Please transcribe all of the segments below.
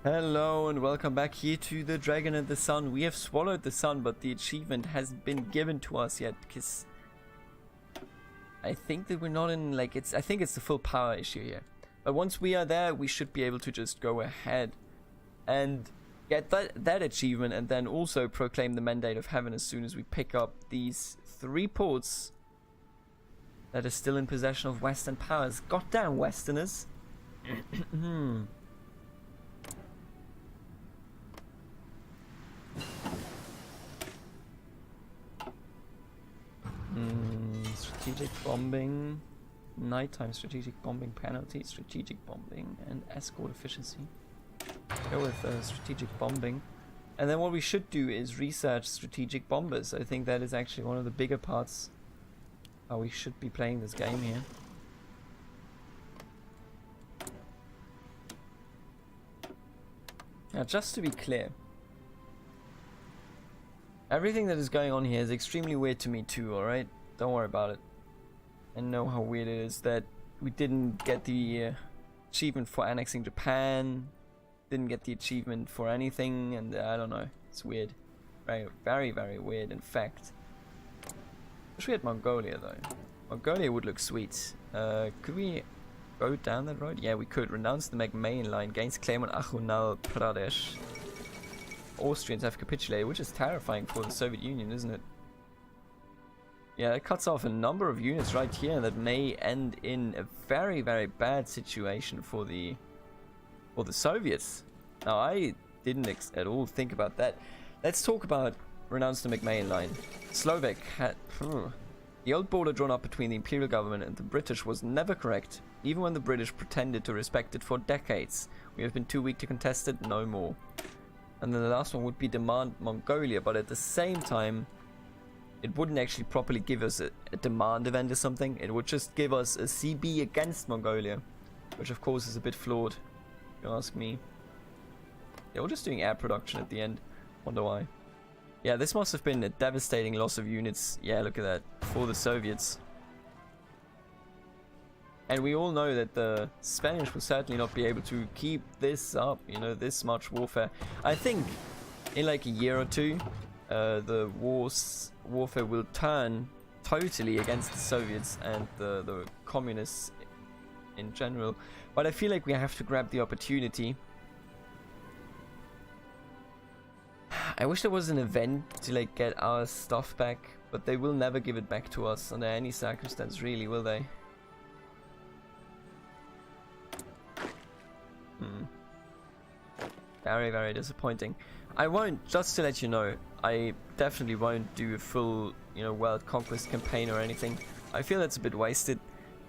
Hello and welcome back here to the Dragon and the Sun. We have swallowed the sun, but the achievement hasn't been given to us yet because I think that we're not in, like, I think it's the full power issue here. But once we are there, we should be able to just go ahead and get that achievement, and then also proclaim the mandate of heaven as soon as we pick up these 3 ports that are still in possession of Western powers. Goddamn Westerners. Strategic bombing, nighttime strategic bombing penalty, strategic bombing, and escort efficiency. Go with strategic bombing. And then what we should do is research strategic bombers. I think that is actually one of the bigger parts how we should be playing this game here. Now, just to be clear, everything that is going on here is extremely weird to me too, alright? Don't worry about it. I know how weird it is that we didn't get the achievement for annexing Japan, didn't get the achievement for anything, and I don't know. It's weird. Very, very, very weird, in fact. Wish we had Mongolia, though. Mongolia would look sweet. Could we go down that road? Yeah, we could. Renounce the Main Line, gains claim on Arunachal Pradesh. Austrians have capitulated, which is terrifying for the Soviet Union, isn't it? Yeah, it cuts off a number of units right here that may end in a very, very bad situation for the Soviets. Now, I didn't at all think about that. Let's talk about renounce the Main Line. Slovak had... The old border drawn up between the imperial government and the British was never correct, even when the British pretended to respect it for decades. We have been too weak to contest it, no more. And then the last one would be demand Mongolia, but at the same time, it wouldn't actually properly give us a demand event or something. It would just give us a CB against Mongolia, which of course is a bit flawed, if you ask me. Yeah, we're just doing air production at the end. Wonder why. Yeah, this must have been a devastating loss of units. Yeah, look at that. For the Soviets. And we all know that the Spanish will certainly not be able to keep this up, you know, this much warfare. I think in like a year or two, the warfare will turn totally against the Soviets and the communists in general. But I feel like we have to grab the opportunity. I wish there was an event to like get our stuff back, but they will never give it back to us under any circumstance, really, will they? Very, very disappointing. I won't, just to let you know, I definitely won't do a full, you know, world conquest campaign or anything. I feel that's a bit wasted.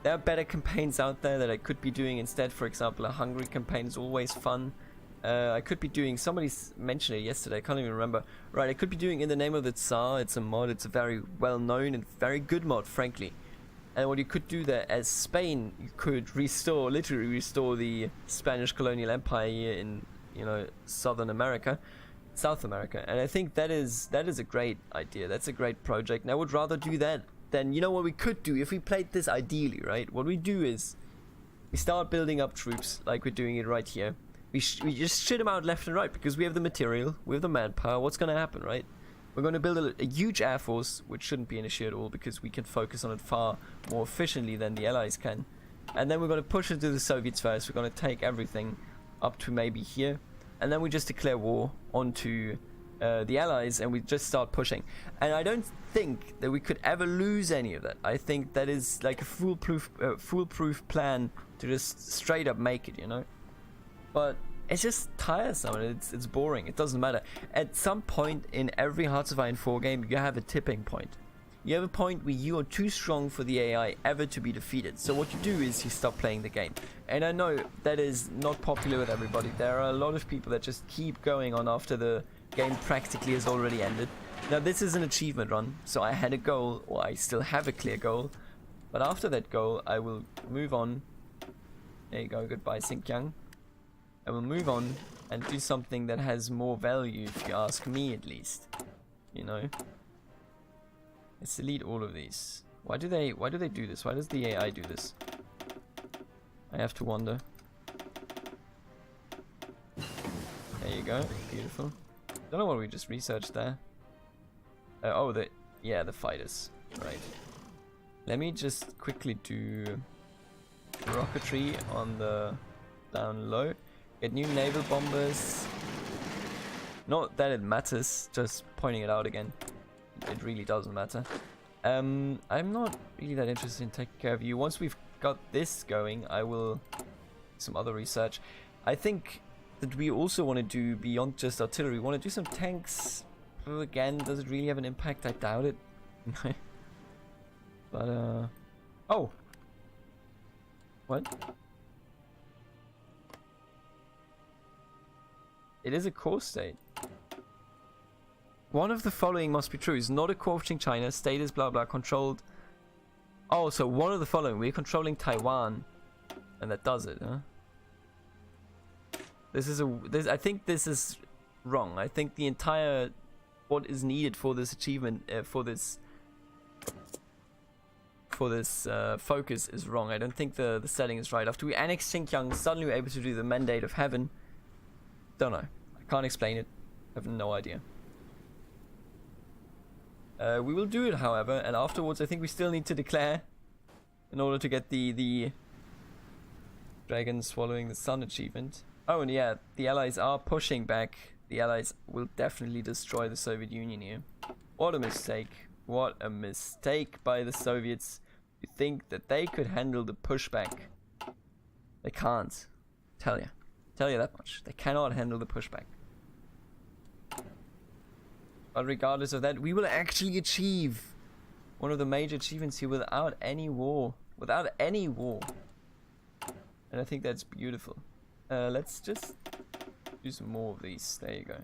There are better campaigns out there that I could be doing instead. For example, a Hungary campaign is always fun. I could be doing, somebody mentioned it yesterday, I can't even remember. Right, I could be doing In the Name of the Tsar. It's a mod, it's a very well known and very good mod, frankly. And what you could do there, as Spain, you could restore, literally restore the Spanish colonial empire here in, you know, South America. And I think that is a great idea. That's a great project. And I would rather do that than, you know what we could do if we played this ideally, right? What we do is we start building up troops like we're doing it right here. We just shit them out left and right because we have the material, we have the manpower. What's going to happen, right? We're going to build a huge air force, which shouldn't be an issue at all because we can focus on it far more efficiently than the Allies can. And then we're going to push into the Soviets first. We're going to take everything up to maybe here. And then we just declare war onto the Allies and we just start pushing. And I don't think that we could ever lose any of that. I think that is like a foolproof plan to just straight up make it, you know? But it's just tiresome and it's boring. It doesn't matter. At some point in every Hearts of Iron 4 game, you have a tipping point. You have a point where you are too strong for the AI ever to be defeated. So what you do is you stop playing the game. And I know that is not popular with everybody. There are a lot of people that just keep going on after the game practically has already ended. Now this is an achievement run, so I had a goal, or I still have a clear goal. But after that goal, I will move on. There you go, goodbye Xinjiang. I will move on and do something that has more value, if you ask me at least. You know? Let's delete all of these. Why do they do this? Why does the AI do this? I have to wonder. There you go. Beautiful. Don't know what we just researched there. Oh, the fighters. Right. Let me just quickly do rocketry on the down low. Get new naval bombers. Not that it matters, just pointing it out again. It really doesn't matter. I'm not really that interested in taking care of you. Once we've got this going, I will do some other research. I think that we also want to do, beyond just artillery, we want to do some tanks. Again, does it really have an impact? I doubt it. But, oh! What? It is a core state. One of the following must be true. It's not a core-opting China. State is blah blah controlled. Oh, so one of the following. We're controlling Taiwan. And that does it, huh? I think this is wrong. I think the entire... what is needed for this achievement, for this focus is wrong. I don't think the setting is right. After we annex Xinjiang, suddenly we're able to do the Mandate of Heaven. Don't know. I can't explain it. I have no idea. We will do it, however, and afterwards I think we still need to declare in order to get the Dragon Swallowing the Sun achievement. Oh, and yeah, the Allies are pushing back. The Allies will definitely destroy the Soviet Union here. What a mistake. What a mistake by the Soviets. You think that they could handle the pushback. They can't. Tell you that much. They cannot handle the pushback. But regardless of that, we will actually achieve one of the major achievements here without any war. Without any war. And I think that's beautiful. Let's just do some more of these. There you go.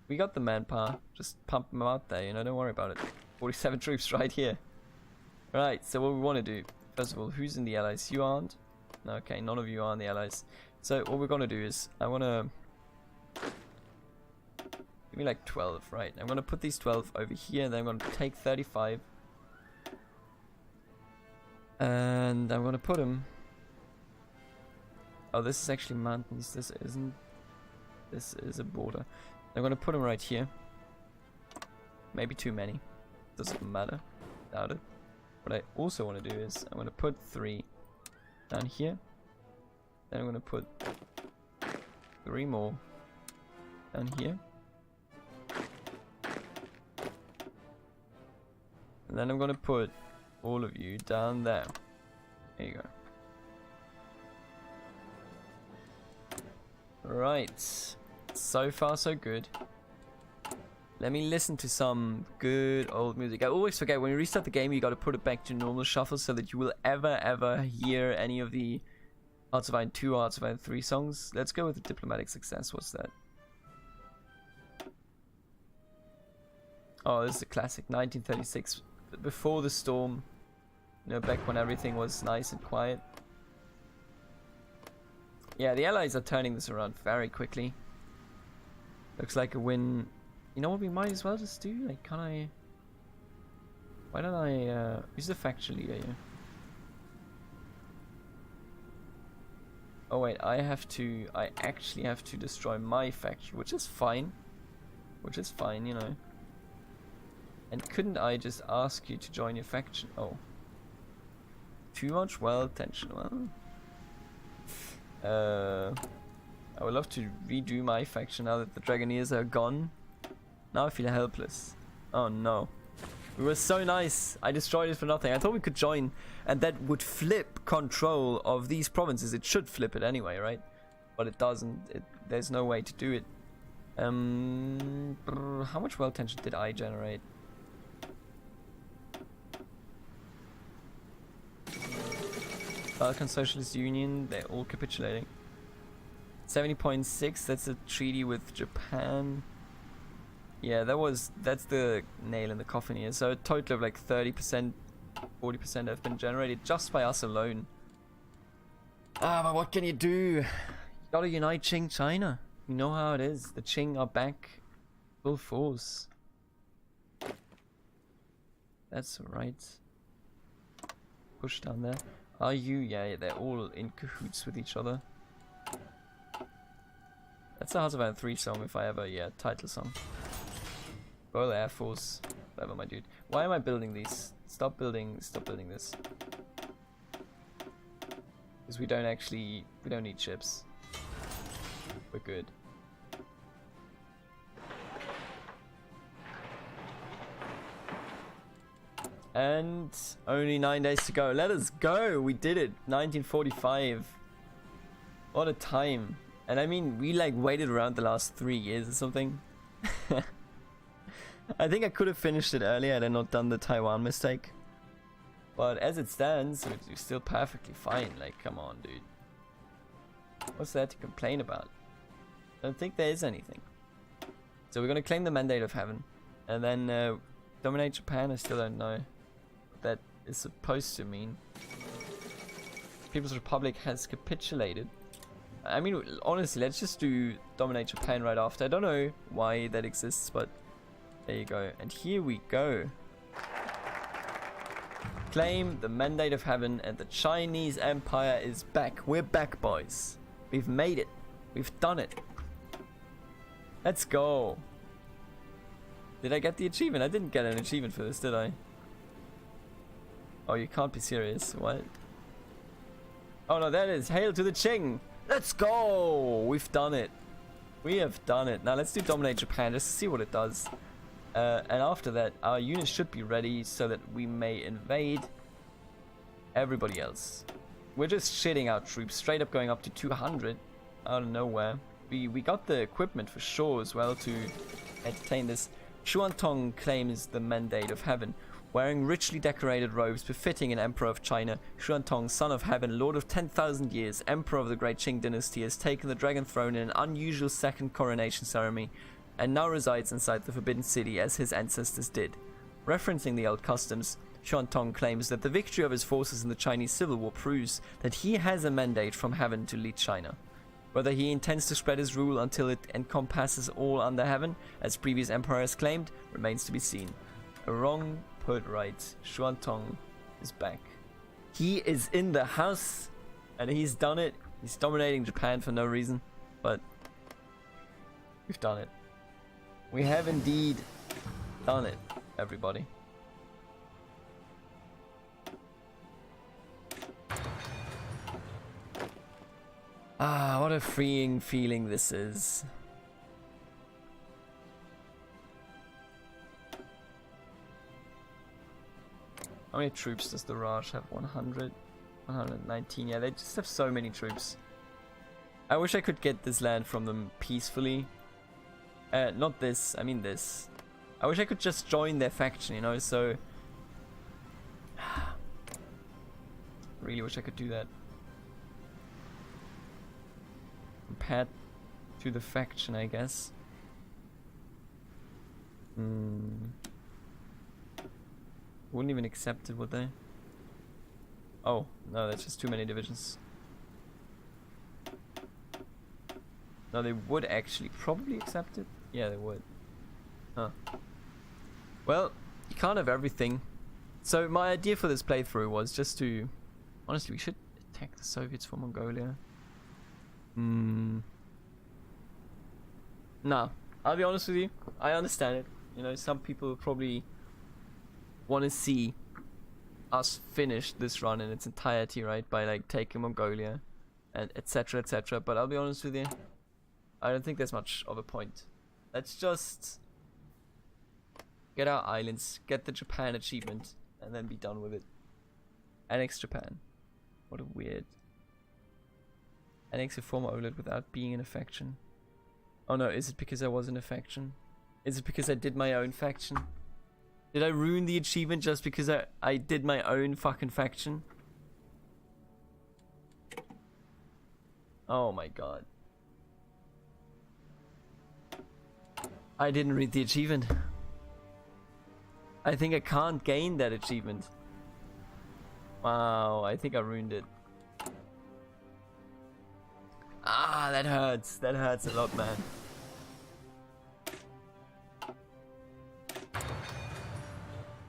We got the manpower. Just pump them out there, you know, don't worry about it. 47 troops right here. Right, so what we want to do, first of all, who's in the Allies? You aren't? Okay, none of you are in the Allies. So what we're going to do is, I want to... give me like 12, right? I'm going to put these 12 over here, and then I'm going to take 35. And I'm going to put them... oh, this is actually mountains, this isn't... this is a border. I'm going to put them right here. Maybe too many. Doesn't matter. Doubt it. What I also want to do is, I'm going to put 3 down here. Then I'm going to put 3 more down here. And then I'm going to put all of you down there. There you go. Right. So far, so good. Let me listen to some good old music. I always forget, when you restart the game, you gotta put it back to normal shuffle so that you will ever hear any of the Hearts of Iron 2, Hearts of Iron 3 songs. Let's go with the Diplomatic Success. What's that? Oh, this is a classic. 1936. Before the storm. You know, back when everything was nice and quiet. Yeah, the Allies are turning this around very quickly. Looks like a win. You know what we might as well just do? Like, can I... why don't I who's the faction leader here? Oh wait, I actually have to destroy my faction, which is fine. Which is fine, you know. And couldn't I just ask you to join your faction? Oh. Too much? Well, tension. Well. I would love to redo my faction now that the Dragoneers are gone. Now I feel helpless. Oh no. We were so nice. I destroyed it for nothing. I thought we could join and that would flip control of these provinces. It should flip it anyway, right? But it doesn't. There's no way to do it. How much well tension did I generate? Balkan Socialist Union, they're all capitulating. 70.6, that's a treaty with Japan. Yeah, that's the nail in the coffin here. So a total of like 30%, 40% have been generated just by us alone. Ah, but what can you do? You gotta unite Qing China. You know how it is. The Qing are back full force. That's right. Push down there. Are you? Yeah, they're all in cahoots with each other. That's a House of Iron 3 song if I ever, yeah, title song. Royal Air Force. Whatever, my dude. Why am I building these? Stop building this. Because we don't need ships. We're good. And only 9 days to go. Let us go! We did it! 1945. What a time. And I mean, we like waited around the last 3 years or something. I think I could have finished it earlier had I not done the Taiwan mistake. But as it stands, we're still perfectly fine. Like, come on, dude. What's there to complain about? I don't think there is anything. So we're gonna claim the Mandate of Heaven. And then dominate Japan. I still don't know what that is supposed to mean. People's Republic has capitulated. I mean, honestly, let's just do dominate Japan right after. I don't know why that exists, but there you go. And here we go. Claim the Mandate of Heaven and the Chinese Empire is back. We're back, boys. We've made it. We've done it. Let's go. Did I get the achievement? I didn't get an achievement for this, did I? Oh, you can't be serious. What? Oh no, that is Hail to the Qing. Let's go. We've done it. We have done it. Now let's do dominate Japan just to see what it does. And after that, our units should be ready so that we may invade everybody else. We're just shitting out troops, straight up going up to 200 out of nowhere. We got the equipment for sure as well to entertain this. Xuantong claims the Mandate of Heaven. Wearing richly decorated robes befitting an emperor of China, Xuantong, son of heaven, lord of 10,000 years, emperor of the great Qing dynasty, has taken the dragon throne in an unusual second coronation ceremony and now resides inside the Forbidden City as his ancestors did. Referencing the old customs, Xuantong claims that the victory of his forces in the Chinese Civil War proves that he has a mandate from heaven to lead China. Whether he intends to spread his rule until it encompasses all under heaven, as previous emperors claimed, remains to be seen. A wrong put right. Xuantong is back. He is in the house, and he's done it. He's dominating Japan for no reason, but we've done it. We have indeed done it, everybody. Ah, what a freeing feeling this is. How many troops does the Raj have? 100? 119. Yeah, they just have so many troops. I wish I could get this land from them peacefully. Not this, I mean this. I wish I could just join their faction, you know, so... really wish I could do that. Compared to the faction, I guess. Wouldn't even accept it, would they? Oh, no, that's just too many divisions. No, they would actually probably accept it. Yeah, they would. Huh. Well, you can't have everything. So my idea for this playthrough was just to... Honestly, we should attack the Soviets for Mongolia. Nah, I'll be honest with you. I understand it. You know, some people probably want to see us finish this run in its entirety, right? By like taking Mongolia and etc, etc. But I'll be honest with you, I don't think there's much of a point. Let's just get our islands, get the Japan achievement, and then be done with it. Annex Japan. What a weird... Annex a former overlord without being in a faction. Oh no, is it because I was in a faction? Is it because I did my own faction? Did I ruin the achievement just because I did my own fucking faction? Oh my god. I didn't read the achievement. I think I can't gain that achievement. Wow, I think I ruined it. Ah, that hurts. That hurts a lot, man.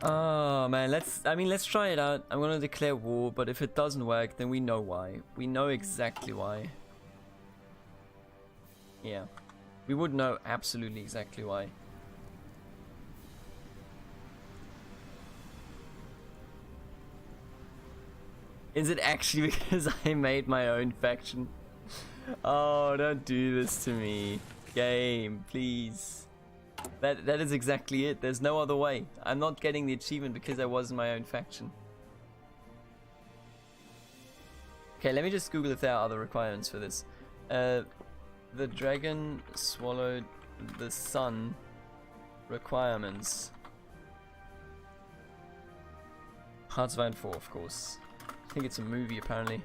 Oh man, let's try it out. I'm gonna declare war, but if it doesn't work, then we know why. We know exactly why. Yeah. We would know absolutely exactly why. Is it actually because I made my own faction? Oh, don't do this to me. Game, please. That is exactly it. There's no other way. I'm not getting the achievement because I was in my own faction. Okay, let me just Google if there are other requirements for this. The dragon swallowed the sun requirements. Hearts of Iron 4, of course. I think it's a movie, apparently.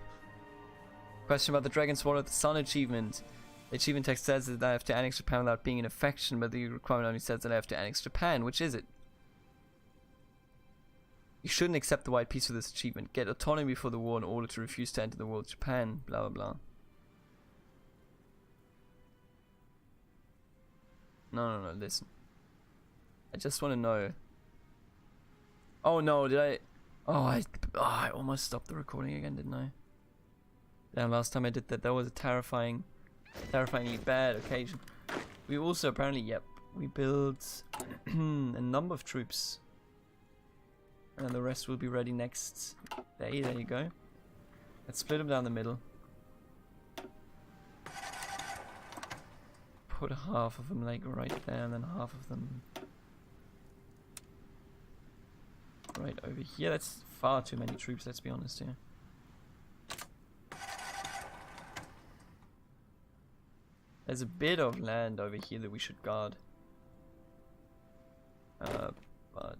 Question about the dragon swallowed the sun achievement. The achievement text says that I have to annex Japan without being in a faction, but the requirement only says that I have to annex Japan. Which is it? You shouldn't accept the white piece for this achievement. Get autonomy before the war in order to refuse to enter the war with Japan. Blah, blah, blah. No, listen. I just want to know. Oh no, did I... Oh, I almost stopped the recording again, didn't I? Damn, last time I did that, that was a terrifyingly bad occasion. We also apparently, yep, we built a number of troops. And the rest will be ready next day, there you go. Let's split them down the middle. Put half of them like right there, and then half of them right over here. That's far too many troops, let's be honest here. There's a bit of land over here that we should guard. But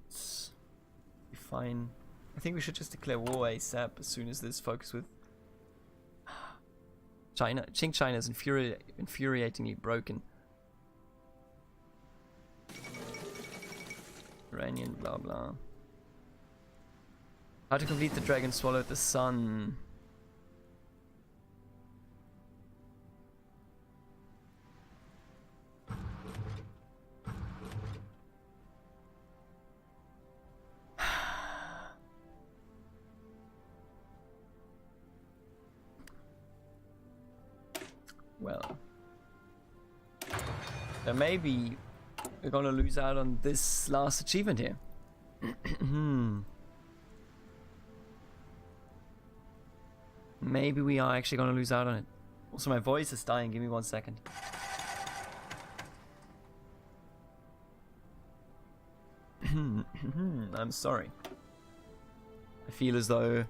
be fine. I think we should just declare war ASAP as soon as this focus with China. Qing China is infuriatingly broken. Iranian blah blah. How to complete the dragon swallowed the sun. Well, then maybe we're gonna lose out on this last achievement here. Maybe we are actually gonna lose out on it. Also, my voice is dying. Give me 1 second. I'm sorry. I feel as though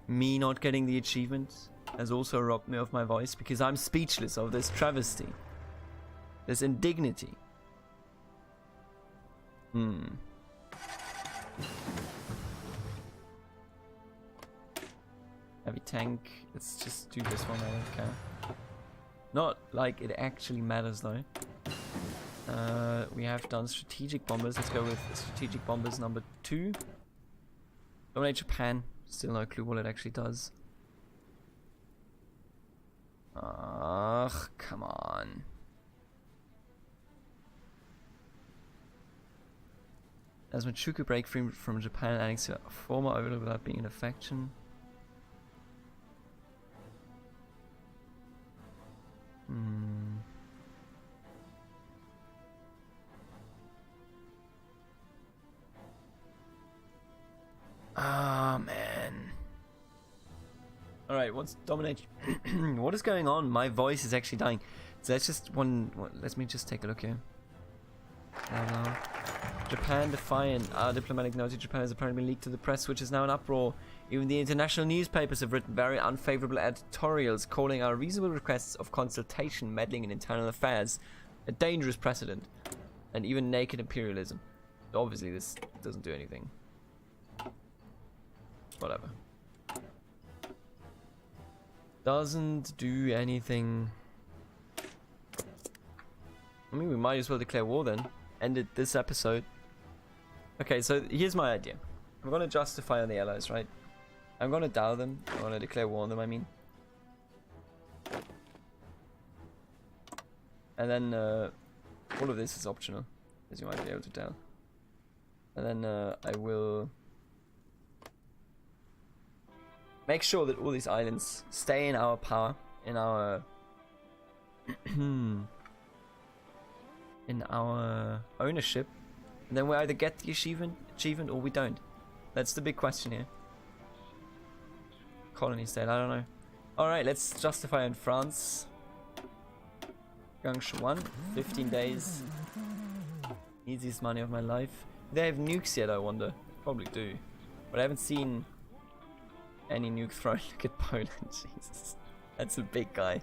me not getting the achievement has also robbed me of my voice because I'm speechless of this travesty. This indignity. Heavy tank. Let's just do this one, I don't care. Not like it actually matters though. We have done strategic bombers. Let's go with strategic bombers number 2. Dominate Japan. Still no clue what it actually does. Ugh, come on. As Manchukuo break free from Japan and annex a former overlord without being in a faction. Ah, man. Alright, what's dominate? What is going on? My voice is actually dying. So let's just let me just take a look here. Japan defiant. Our diplomatic note to Japan has apparently been leaked to the press, which is now an uproar. Even the international newspapers have written very unfavorable editorials calling our reasonable requests of consultation meddling in internal affairs, a dangerous precedent, and even naked imperialism. Obviously this doesn't do anything. Whatever. Doesn't do anything. I mean, we might as well declare war then. End it this episode. Okay, so here's my idea. I'm gonna justify on the allies, right? I'm gonna dow them. I'm gonna declare war on them, I mean. And then, all of this is optional, as you might be able to tell. And then, I will make sure that all these islands stay in our power, in our in our ownership, and then we either get the achievement or we don't. That's the big question here. Colony state, I don't know. Alright, let's justify in France. Guangzhou 1, 15 days. Easiest money of my life. Do they have nukes yet, I wonder? Probably do. But I haven't seen any nuke thrown. Look at Poland, Jesus. That's a big guy.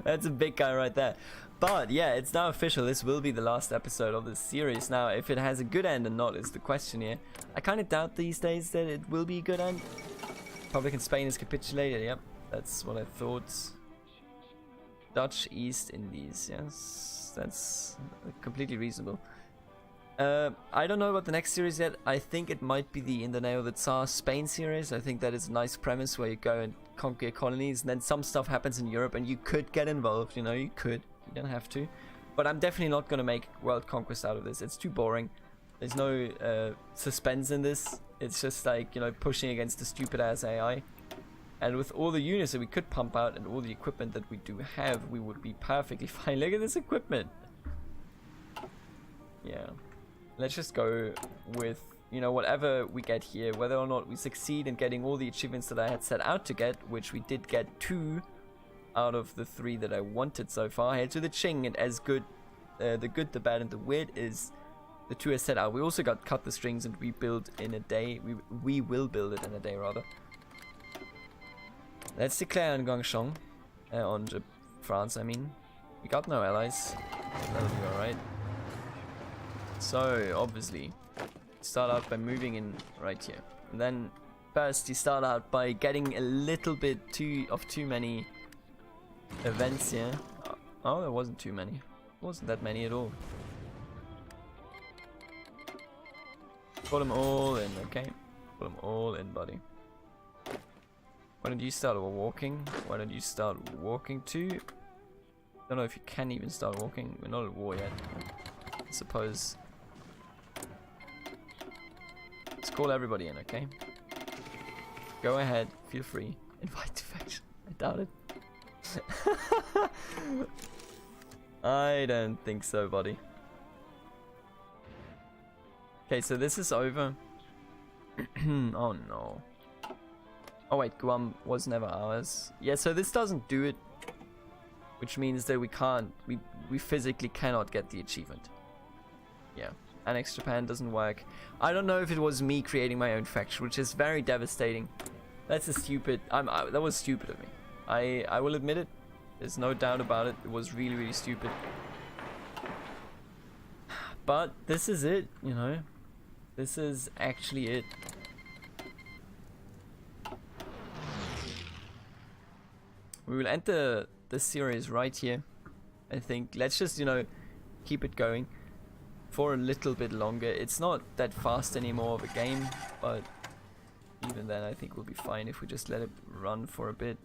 That's a big guy right there. But yeah, it's now official. This will be the last episode of this series. Now, if it has a good end or not is the question here. I kind of doubt these days that it will be a good end. Republic in Spain has capitulated. Yep, that's what I thought. Dutch East Indies. Yes, that's completely reasonable. I don't know about the next series yet. I think it might be the In the Name of the Tsar Spain series. I think that is a nice premise where you go and conquer colonies and then some stuff happens in Europe and you could get involved, you know, you could. You don't have to. But I'm definitely not going to make world conquest out of this. It's too boring. There's no suspense in this. It's just like, you know, pushing against the stupid ass AI. And with all the units that we could pump out and all the equipment that we do have, we would be perfectly fine. Look at this equipment. Yeah. Let's just go with, you know, whatever we get here. Whether or not we succeed in getting all the achievements that I had set out to get, which we did get 2 out of the 3 that I wanted so far. Head to the Qing, and as good, the good, the bad, and the weird is the 2 I set out. We also got cut the strings and rebuild in a day. We will build it in a day, rather. Let's declare on Guangzhou, on France, I mean. We got no allies. That'll be alright. So, obviously, start out by moving in right here. And then, first, you start out by getting a little bit too many events here. Oh, there wasn't too many. Wasn't that many at all. Put them all in, okay? Put them all in, buddy. Why don't you start walking? Why don't you start walking too? Don't know if you can even start walking. We're not at war yet. I suppose. Let's call everybody in, okay? Go ahead, feel free. Invite defection. I doubt it. I don't think so, buddy. Okay, so this is over. Oh no. Oh wait, Guam was never ours. Yeah, so this doesn't do it. Which means that we can't, we physically cannot get the achievement. Yeah, Annex Japan doesn't work. I don't know if it was me creating my own faction, which is very devastating. That's a stupid, that was stupid of me. I will admit it. There's no doubt about it. It was really, really stupid. But this is it, you know. This is actually it. We will end the series right here. I think let's just, you know, keep it going for a little bit longer. It's not that fast anymore of a game, but even then I think we'll be fine if we just let it run for a bit.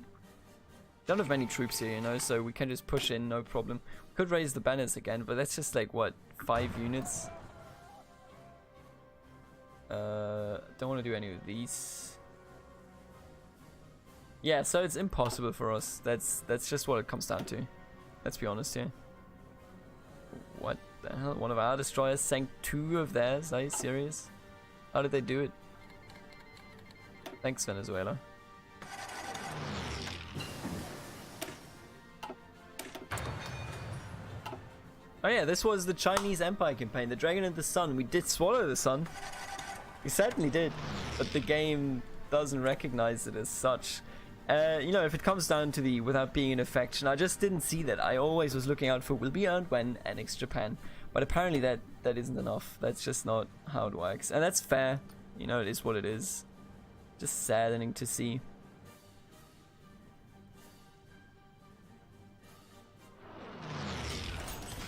Don't have many troops here, you know, so we can just push in, no problem. Could raise the banners again, but that's just like, what, 5 units? Don't want to do any of these. Yeah, so it's impossible for us. That's just what it comes down to. Let's be honest here. What the hell? One of our destroyers sank 2 of theirs? Are you serious? How did they do it? Thanks, Venezuela. Oh yeah, this was the Chinese Empire campaign, the Dragon and the Sun. We did swallow the sun. We certainly did. But the game doesn't recognize it as such. You know, if it comes down to the without being in a faction, I just didn't see that. I always was looking out for will be earned when annex Japan. But apparently that isn't enough. That's just not how it works. And that's fair. You know, it is what it is. Just saddening to see.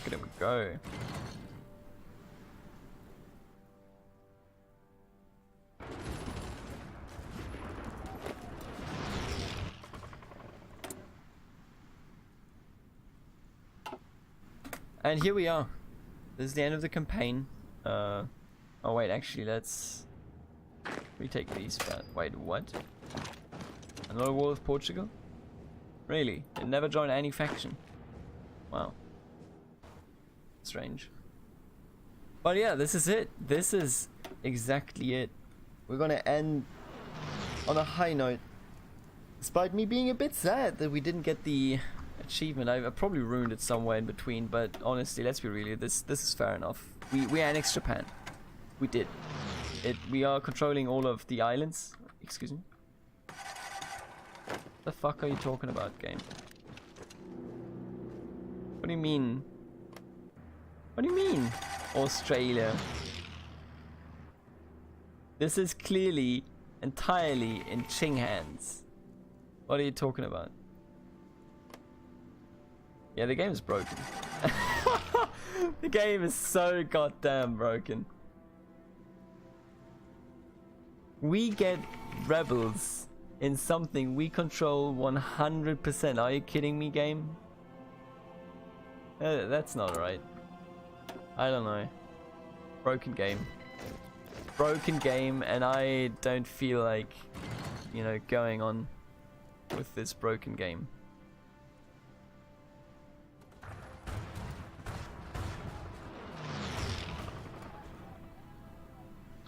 Look at him go. And here we are. This is the end of the campaign. Oh wait, actually let's retake these. Wait, what? Another war with Portugal? Really? It never joined any faction? Wow. strange. But yeah, this is it. This is exactly it. We're gonna end on a high note. Despite me being a bit sad that we didn't get the achievement. I probably ruined it somewhere in between, but honestly, let's be real. This is fair enough. We annexed Japan. We did. We are controlling all of the islands. Excuse me. What the fuck are you talking about, game? What do you mean? What do you mean? Australia. This is clearly entirely in Qing hands. What are you talking about? Yeah, the game is broken. The game is so goddamn broken. We get rebels in something we control 100%. Are you kidding me, game? That's not right. I don't know. Broken game. Broken game, and I don't feel like, you know, going on with this broken game.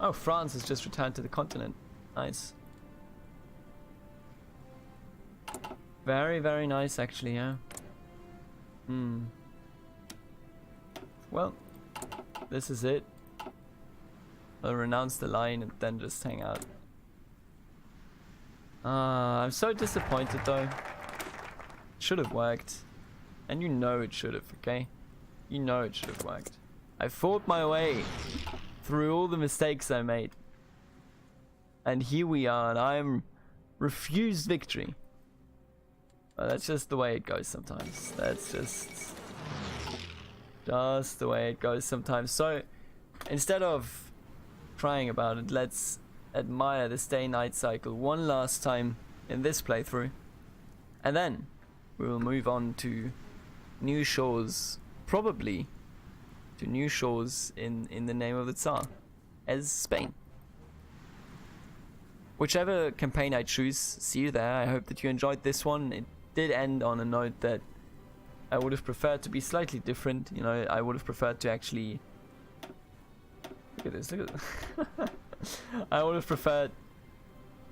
Oh, France has just returned to the continent. Nice. Very, very nice, actually, yeah. Well, this is it. I'll renounce the line and then just hang out. I'm so disappointed, though. Should have worked. And you know it should have, okay? You know it should have worked. I fought my way through all the mistakes I made. And here we are, and I'm refused victory. But that's just the way it goes sometimes. That's just the way it goes sometimes. So, instead of crying about it, let's admire this day-night cycle one last time in this playthrough. And then, we will move on to new shores, probably to new shores in the name of the Tsar, as Spain. Whichever campaign I choose, see you there. I hope that you enjoyed this one. It did end on a note that I would have preferred to be slightly different. You know, I would have preferred to actually... Look at this, look at this. I would have preferred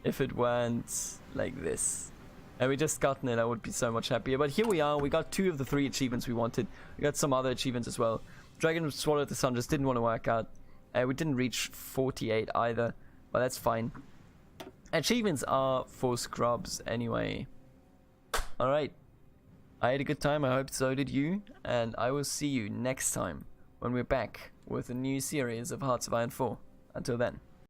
if it weren't like this. And we just gotten it, I would be so much happier. But here we are, we got 2 of the 3 achievements we wanted. We got some other achievements as well. Dragon Swallowed the Sun just didn't want to work out. We didn't reach 48 either, but that's fine. Achievements are for scrubs anyway. Alright. I had a good time, I hope so did you. And I will see you next time when we're back with a new series of Hearts of Iron 4. Until then.